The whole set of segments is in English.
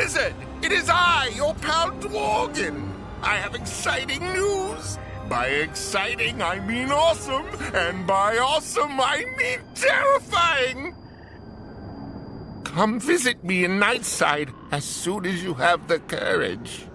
Wizard! It is I, your pal Dworgen! I have exciting news! By exciting, I mean awesome, and by awesome, I mean terrifying! Come visit me in Nightside as soon as you have the courage.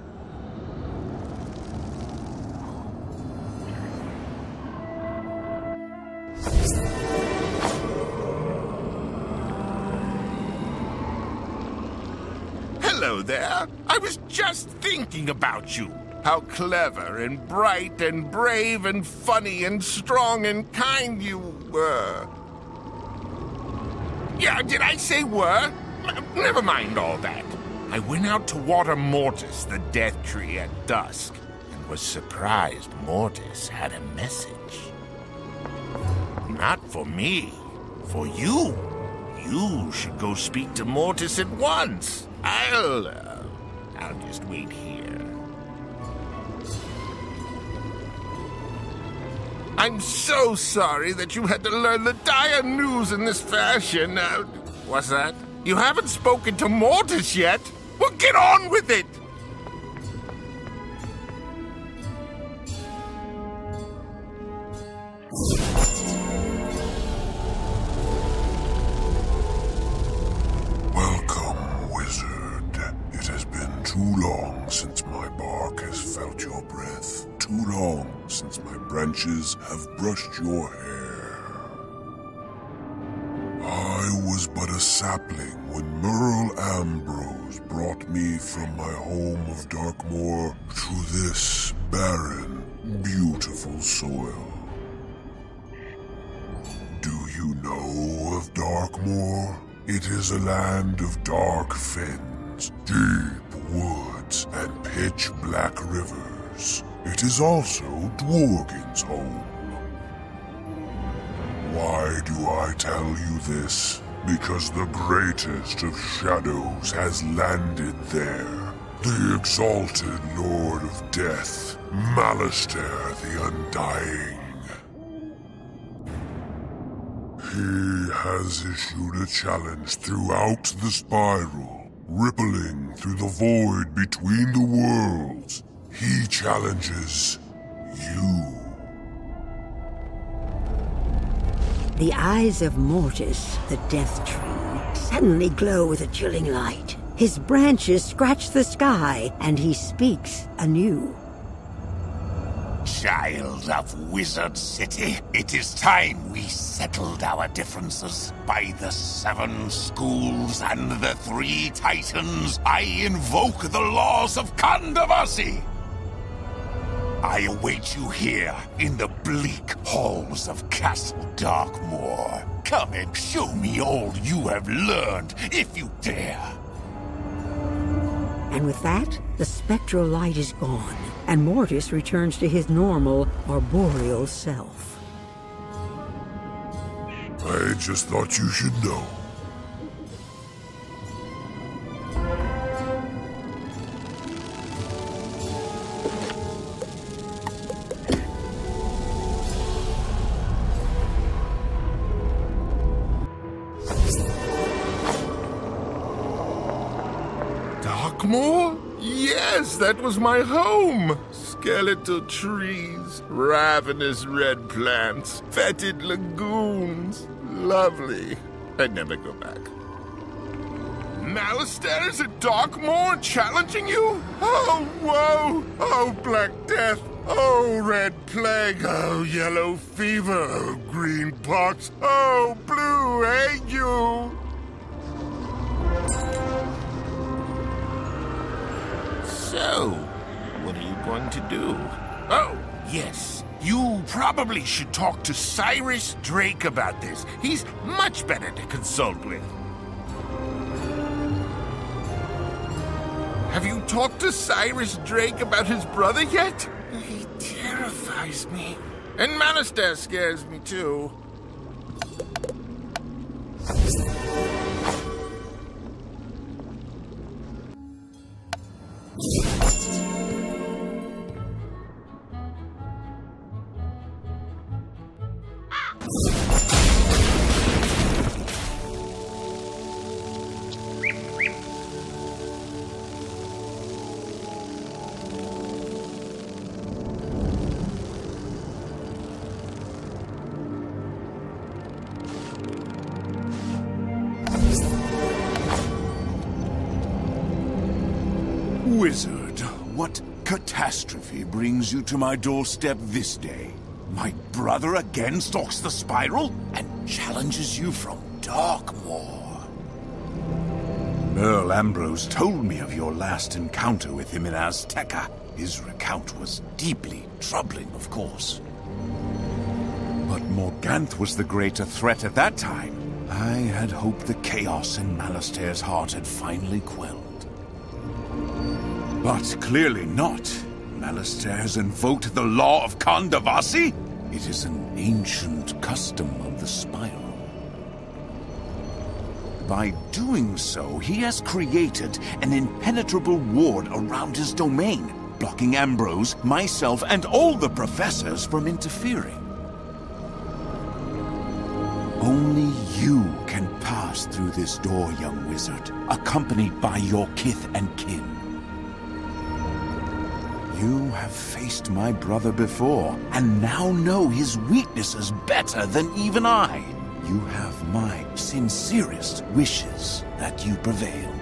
Hello there. I was just thinking about you. How clever and bright and brave and funny and strong and kind you were. Yeah, did I say were? Never mind all that. I went out to water Mortis, the death tree, at dusk, and was surprised Mortis had a message. Not for me, for you. You should go speak to Mortis at once. I'll just wait here. I'm so sorry that you had to learn the dire news in this fashion. What's that? You haven't spoken to Mortis yet? Well, get on with it! Welcome, Wizard. It has been too long since my bark has felt your breath. Too long since my branches have brushed your hair. I was but a sapling when EmeraldBreeze brought me from my home of Darkmoor to this barren, beautiful soil. Do you know of Darkmoor? It is a land of dark fens, deep woods, and pitch-black rivers. It is also Dworgen's home. Why do I tell you this? Because the greatest of shadows has landed there. The exalted Lord of Death, Malistaire the Undying. He has issued a challenge throughout the spiral, rippling through the void between the worlds. He challenges you. The eyes of Mortis, the death tree, suddenly glow with a chilling light. His branches scratch the sky, and he speaks anew. Child of Wizard City, it is time we settled our differences. By the 7 schools and the 3 titans, I invoke the laws of controversy. I await you here in the bleak halls of Castle Darkmoor. Come and show me all you have learned, if you dare. And with that, the spectral light is gone, and Mortis returns to his normal, arboreal self. I just thought you should know. Darkmoor? Yes, that was my home. Skeletal trees, ravenous red plants, fetid lagoons. Lovely. I'd never go back. Malistaire's at Darkmoor challenging you? Oh, woe! Oh, Black Death! Oh, Red Plague! Oh, Yellow Fever! Oh, Green Pox! Oh, Blue Ague! So, what are you going to do? Oh, yes. You probably should talk to Cyrus Drake about this. He's much better to consult with. Have you talked to Cyrus Drake about his brother yet? He terrifies me. And Malistaire scares me too. Wizard, what catastrophe brings you to my doorstep this day? My brother again stalks the spiral and challenges you from Darkmoor. Earl Ambrose told me of your last encounter with him in Azteca. His recount was deeply troubling, of course. But Morganth was the greater threat at that time. I had hoped the chaos in Malastair's heart had finally quelled. But clearly not. Malastair has invoked the law of Kandavasi? It is an ancient custom of the spiral. By doing so, he has created an impenetrable ward around his domain, blocking Ambrose, myself, and all the professors from interfering. Only you can pass through this door, young wizard, accompanied by your kith and kin. You have faced my brother before, and now know his weaknesses better than even I. You have my sincerest wishes that you prevail.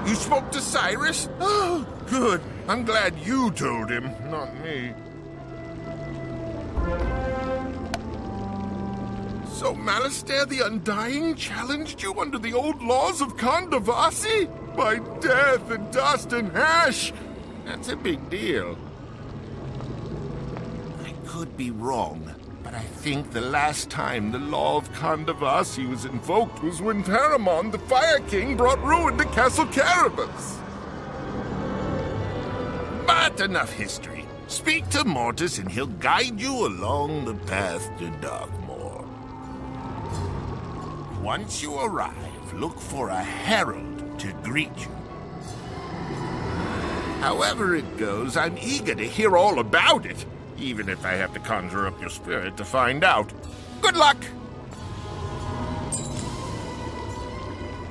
You spoke to Cyrus? Oh, good. I'm glad you told him, not me. So Malastair the Undying challenged you under the old laws of Kandavasi? By death and dust and ash? That's a big deal. I could be wrong, but I think the last time the law of Kandavasi was invoked was when Paramon, the Fire King, brought ruin to Castle Carabas. But enough history. Speak to Mortis and he'll guide you along the path to Darkmoor. Once you arrive, look for a herald to greet you. However it goes, I'm eager to hear all about it, even if I have to conjure up your spirit to find out. Good luck!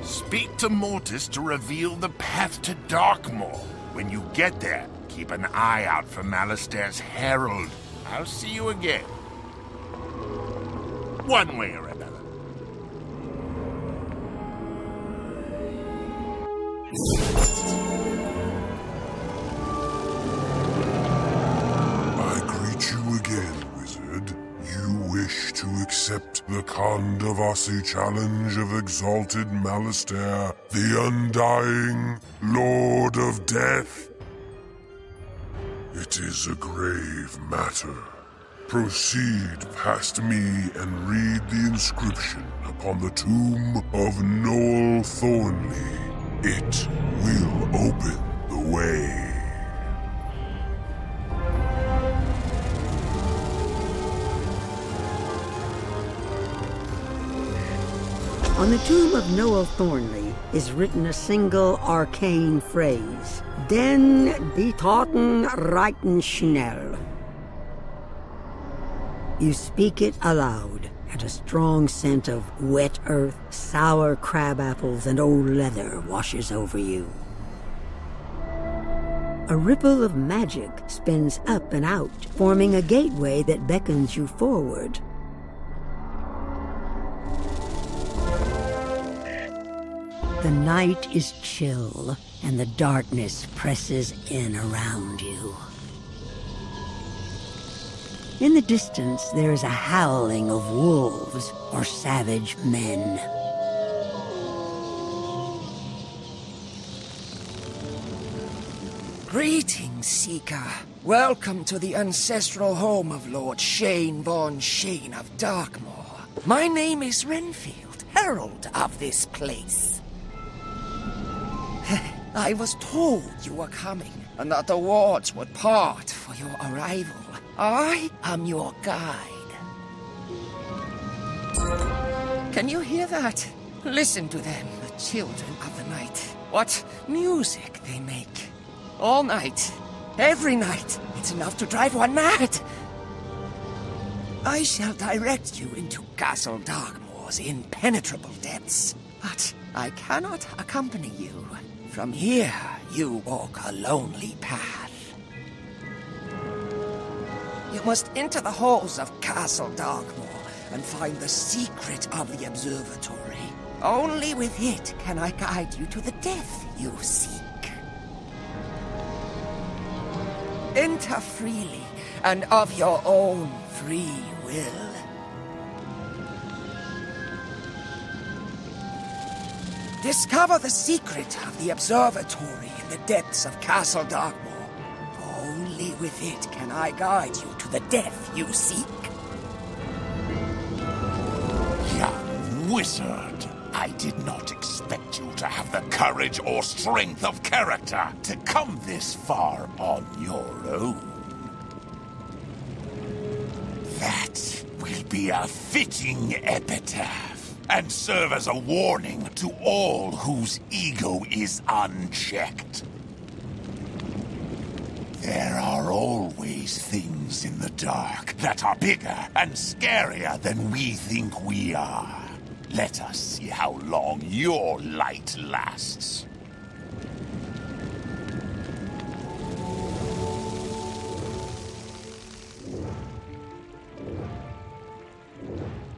Speak to Mortis to reveal the path to Darkmoor. When you get there, keep an eye out for Malastair's herald. I'll see you again. One way or another. I greet you again, wizard. You wish to accept the Kandavasi challenge of exalted Malastair, the Undying Lord of Death? It is a grave matter. Proceed past me and read the inscription upon the tomb of Noel Thornley. It will open the way. On the tomb of Noel Thornley is written a single arcane phrase, Den betaten reiten schnell. You speak it aloud, and a strong scent of wet earth, sour crab apples, and old leather washes over you. A ripple of magic spins up and out, forming a gateway that beckons you forward. The night is chill, and the darkness presses in around you. In the distance, there is a howling of wolves or savage men. Greetings, Seeker. Welcome to the ancestral home of Lord Shane von Shane of Darkmoor. My name is Renfield, herald of this place. I was told you were coming, and that the wards would part for your arrival. I am your guide. Can you hear that? Listen to them, the children of the night. What music they make. All night. Every night. It's enough to drive one mad. I shall direct you into Castle Darkmoor's impenetrable depths. But I cannot accompany you. From here, you walk a lonely path. You must enter the halls of Castle Darkmoor and find the secret of the Observatory. Only with it can I guide you to the death you seek. Enter freely and of your own free will. Discover the secret of the Observatory in the depths of Castle Darkmoor. Only with it can I guide you to the death you seek. Young wizard, I did not expect you to have the courage or strength of character to come this far on your own. That will be a fitting epitaph. And serve as a warning to all whose ego is unchecked. There are always things in the dark that are bigger and scarier than we think we are. Let us see how long your light lasts.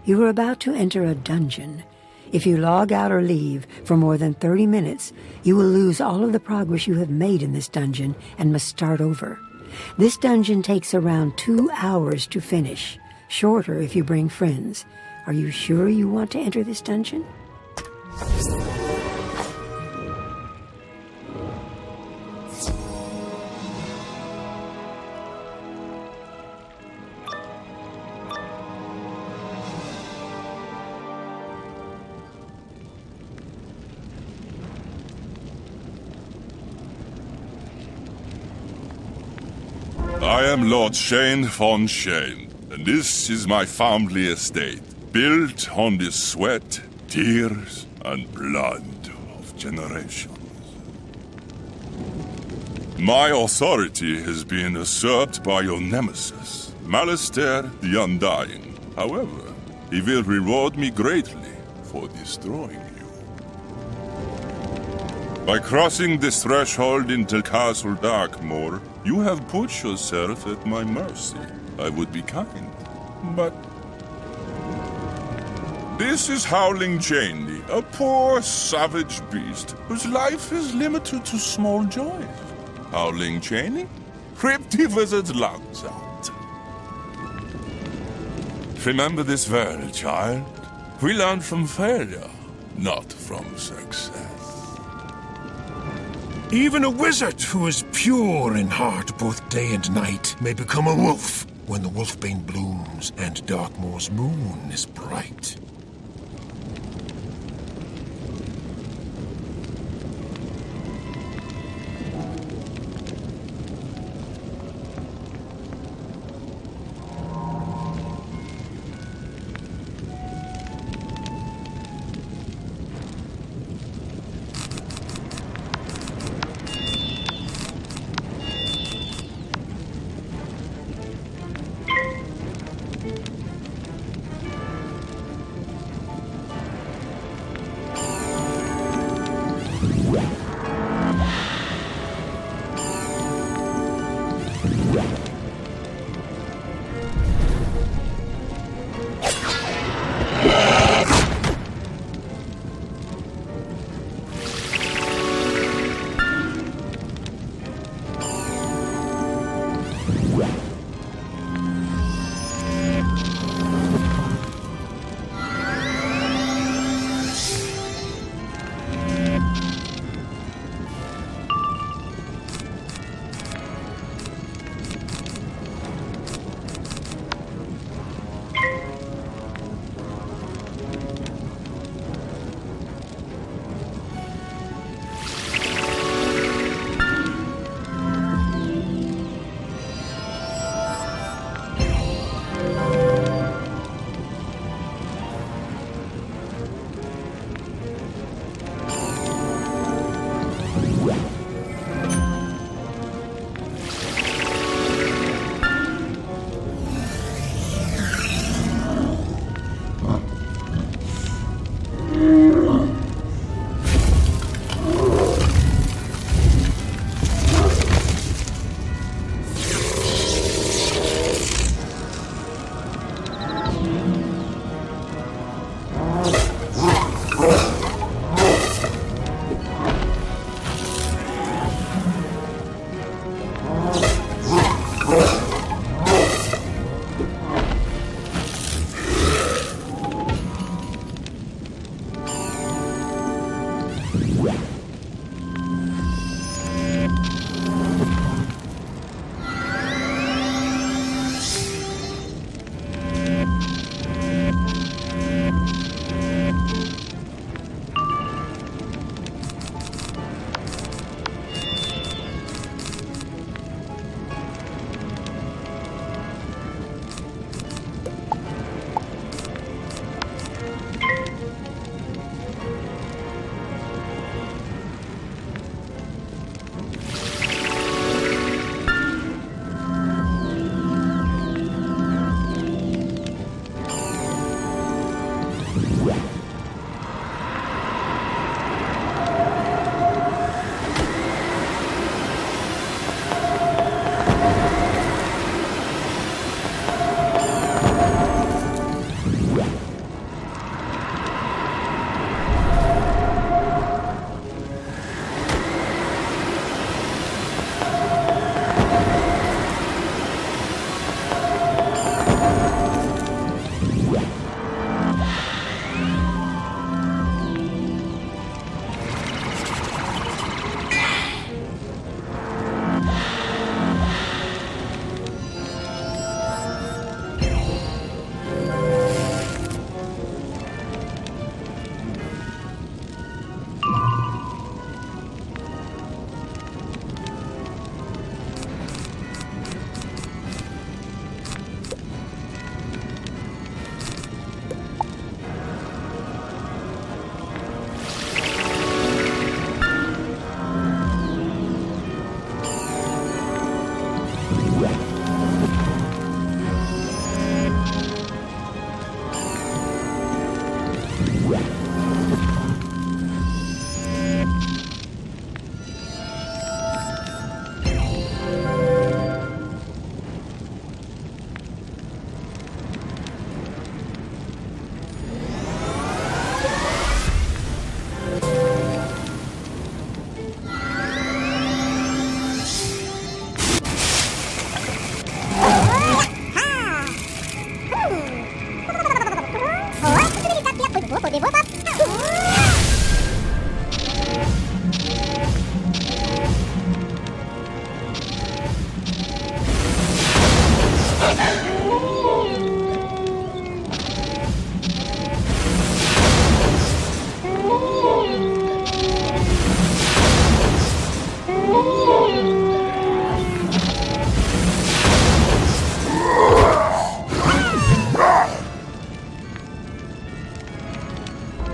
You are about to enter a dungeon. If you log out or leave for more than 30 minutes, you will lose all of the progress you have made in this dungeon and must start over. This dungeon takes around 2 hours to finish, shorter if you bring friends. Are you sure you want to enter this dungeon? I am Lord Shane von Shane, and this is my family estate, built on the sweat, tears, and blood of generations. My authority has been usurped by your nemesis, Malistaire the Undying. However, he will reward me greatly for destroying you. By crossing this threshold into Castle Darkmoor, you have put yourself at my mercy. I would be kind, but... This is Howling Janey, a poor, savage beast whose life is limited to small joys. Howling Janey? Rip the wizard's lungs out. Remember this well, child. We learn from failure, not from success. Even a wizard who is pure in heart both day and night may become a wolf when the wolfbane blooms and Darkmoor's moon is bright.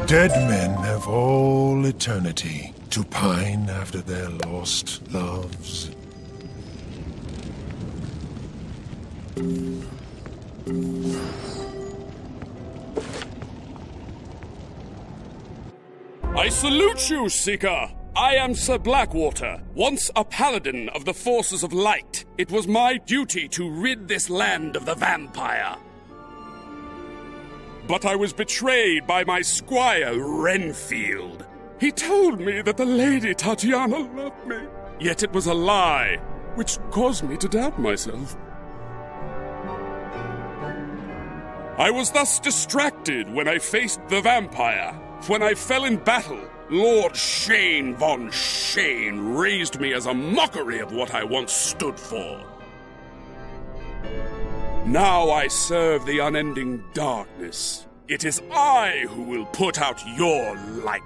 Dead men have all eternity to pine after their lost loves. I salute you, Seeker! I am Sir Blackwater, once a paladin of the forces of light. It was my duty to rid this land of the vampire. But I was betrayed by my squire, Renfield. He told me that the Lady Tatiana loved me. Yet it was a lie, which caused me to doubt myself. I was thus distracted when I faced the vampire. When I fell in battle, Lord Shane von Shane raised me as a mockery of what I once stood for. Now I serve the unending darkness. It is I who will put out your light.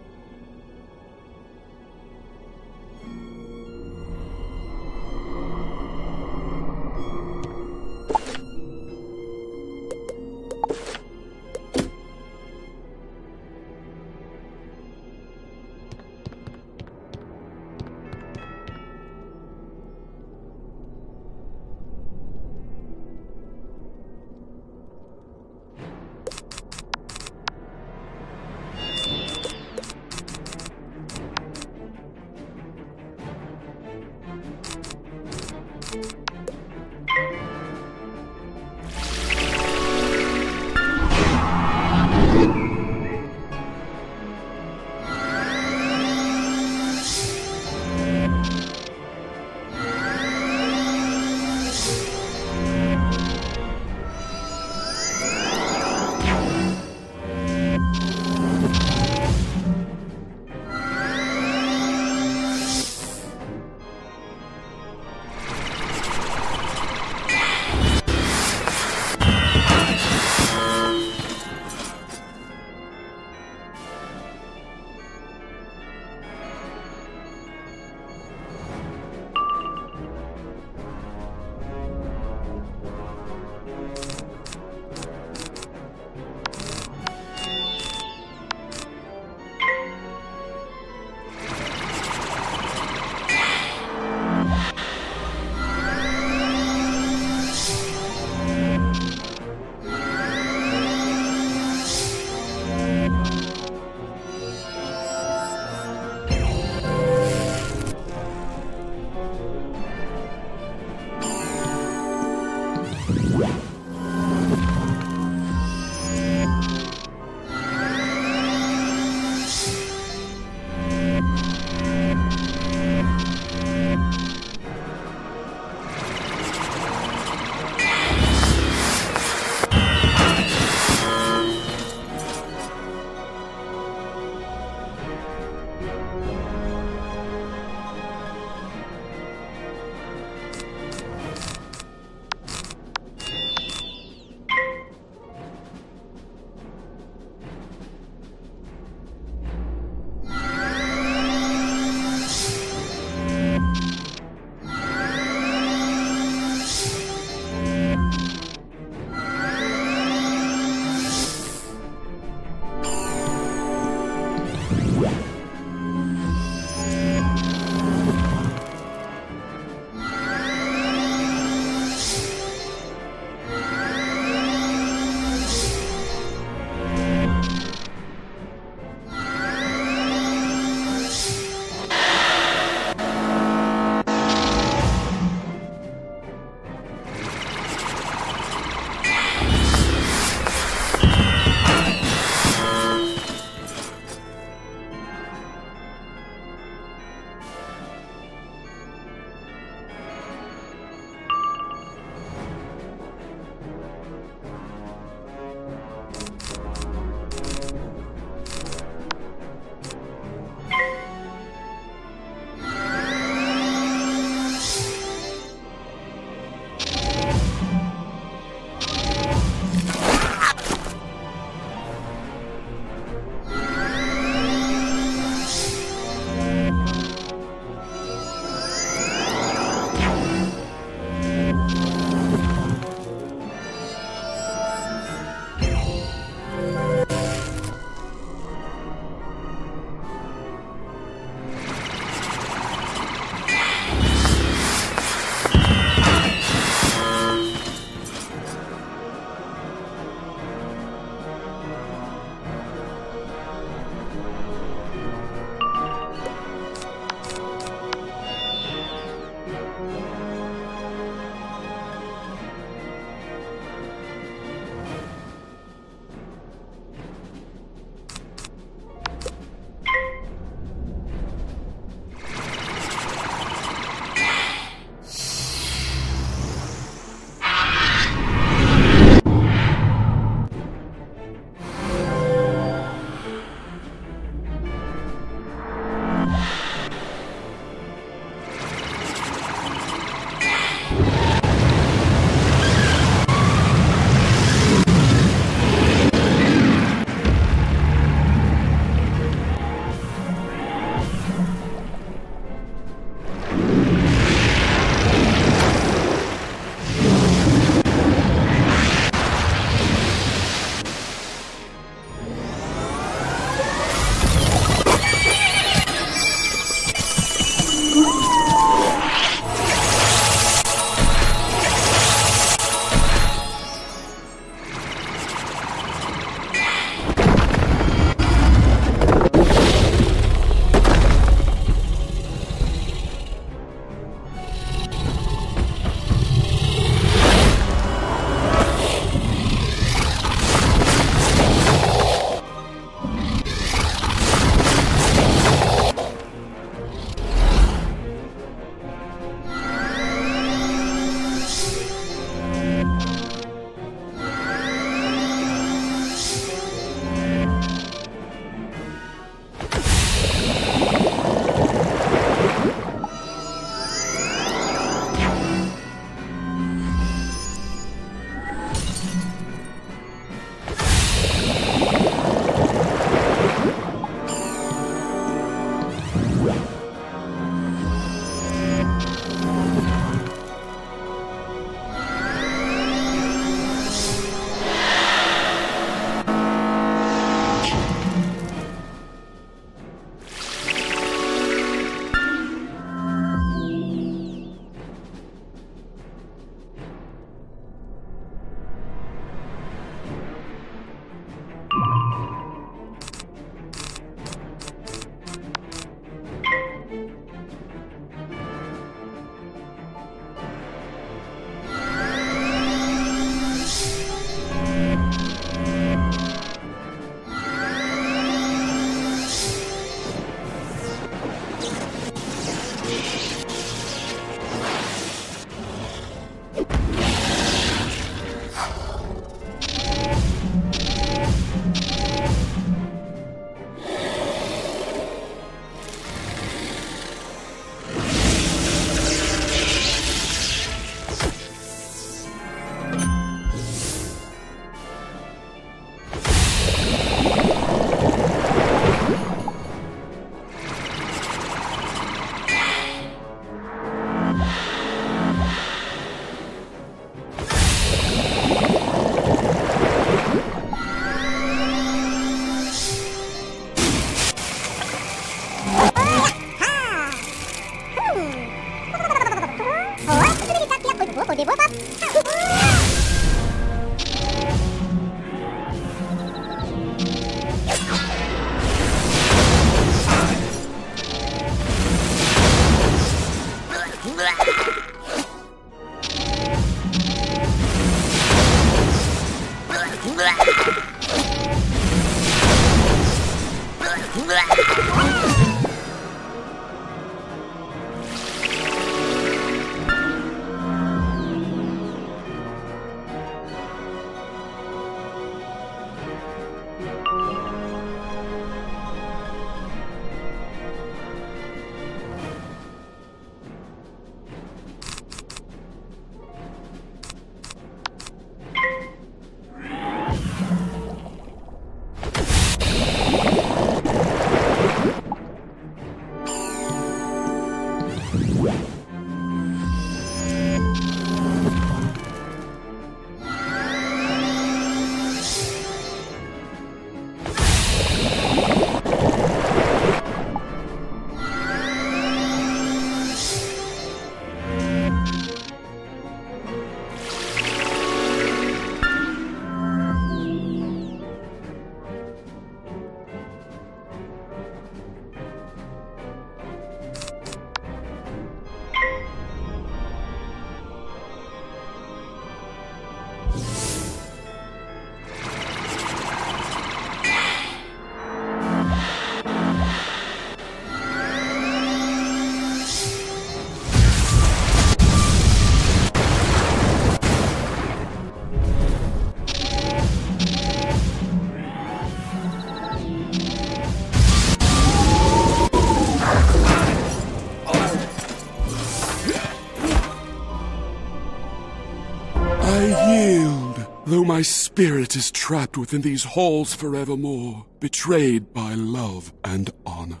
Though my spirit is trapped within these halls forevermore, betrayed by love and honor.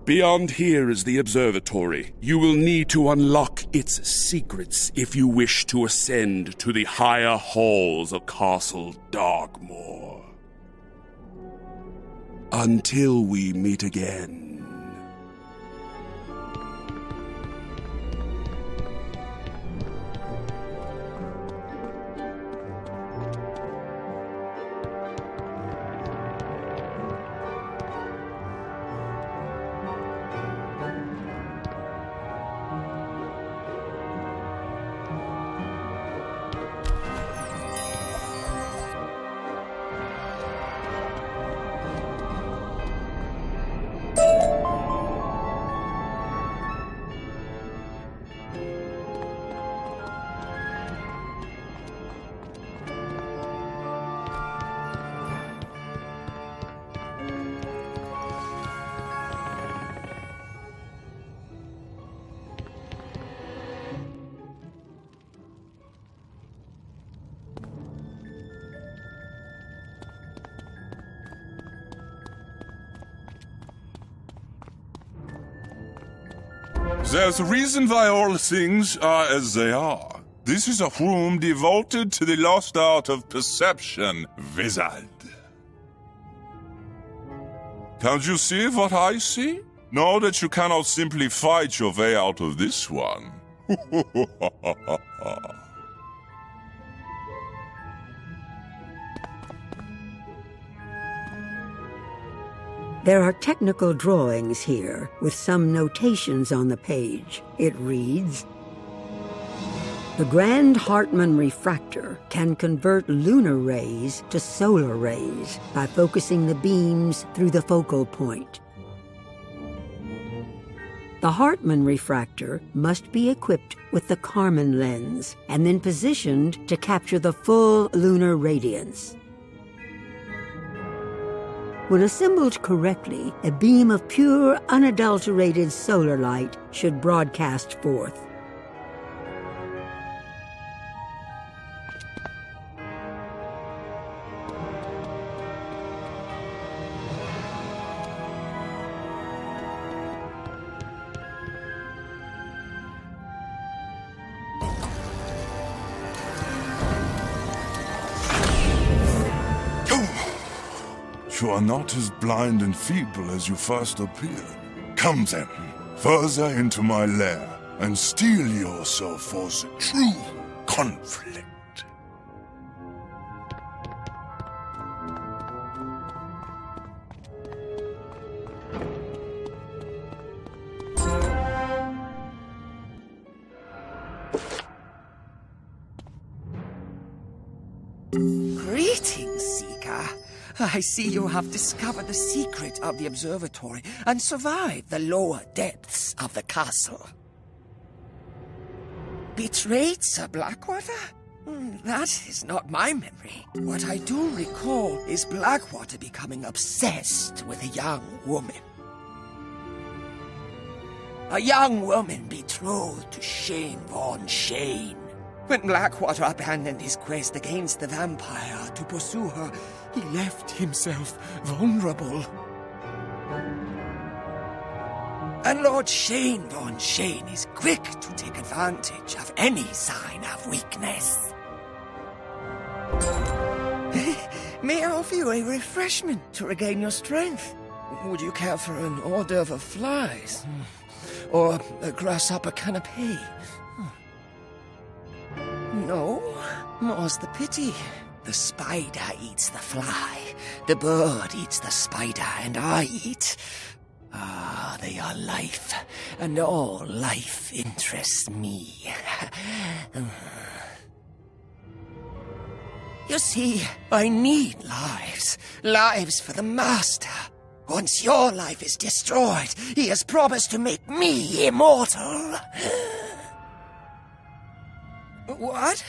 Beyond here is the Observatory. You will need to unlock its secrets if you wish to ascend to the higher halls of Castle Darkmoor. Until we meet again. There's a reason why all things are as they are. This is a room devoted to the lost art of perception, Wizard. Can't you see what I see? Know that you cannot simply fight your way out of this one. There are technical drawings here, with some notations on the page. It reads, "The Grand Hartmann refractor can convert lunar rays to solar rays by focusing the beams through the focal point. The Hartmann refractor must be equipped with the Kármán lens and then positioned to capture the full lunar radiance. When assembled correctly, a beam of pure, unadulterated solar light should broadcast forth. You are not as blind and feeble as you first appeared. Come then, further into my lair. and steel yourself for the true conflict. Greetings, Seeker. I see you have discovered the secret of the Observatory and survived the lower depths of the castle. Betrayed Sir Blackwater? That is not my memory. What I do recall is Blackwater becoming obsessed with a young woman. A young woman betrothed to Shane von Shane. When Blackwater abandoned his quest against the vampire to pursue her, he left himself vulnerable. And Lord Shane von Shane is quick to take advantage of any sign of weakness. May I offer you a refreshment to regain your strength? Would you care for an hors d'oeuvre of flies? Or a grasshopper canapé? No, more's the pity. The spider eats the fly, the bird eats the spider, and I eat... they are life, and all life interests me. You see, I need lives. Lives for the Master. Once your life is destroyed, he has promised to make me immortal. What?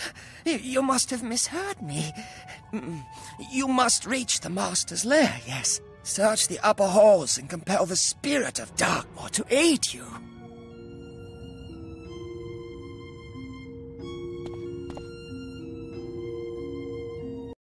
You must have misheard me. You must reach the Master's lair, yes. Search the upper halls and compel the spirit of Darkmoor to aid you.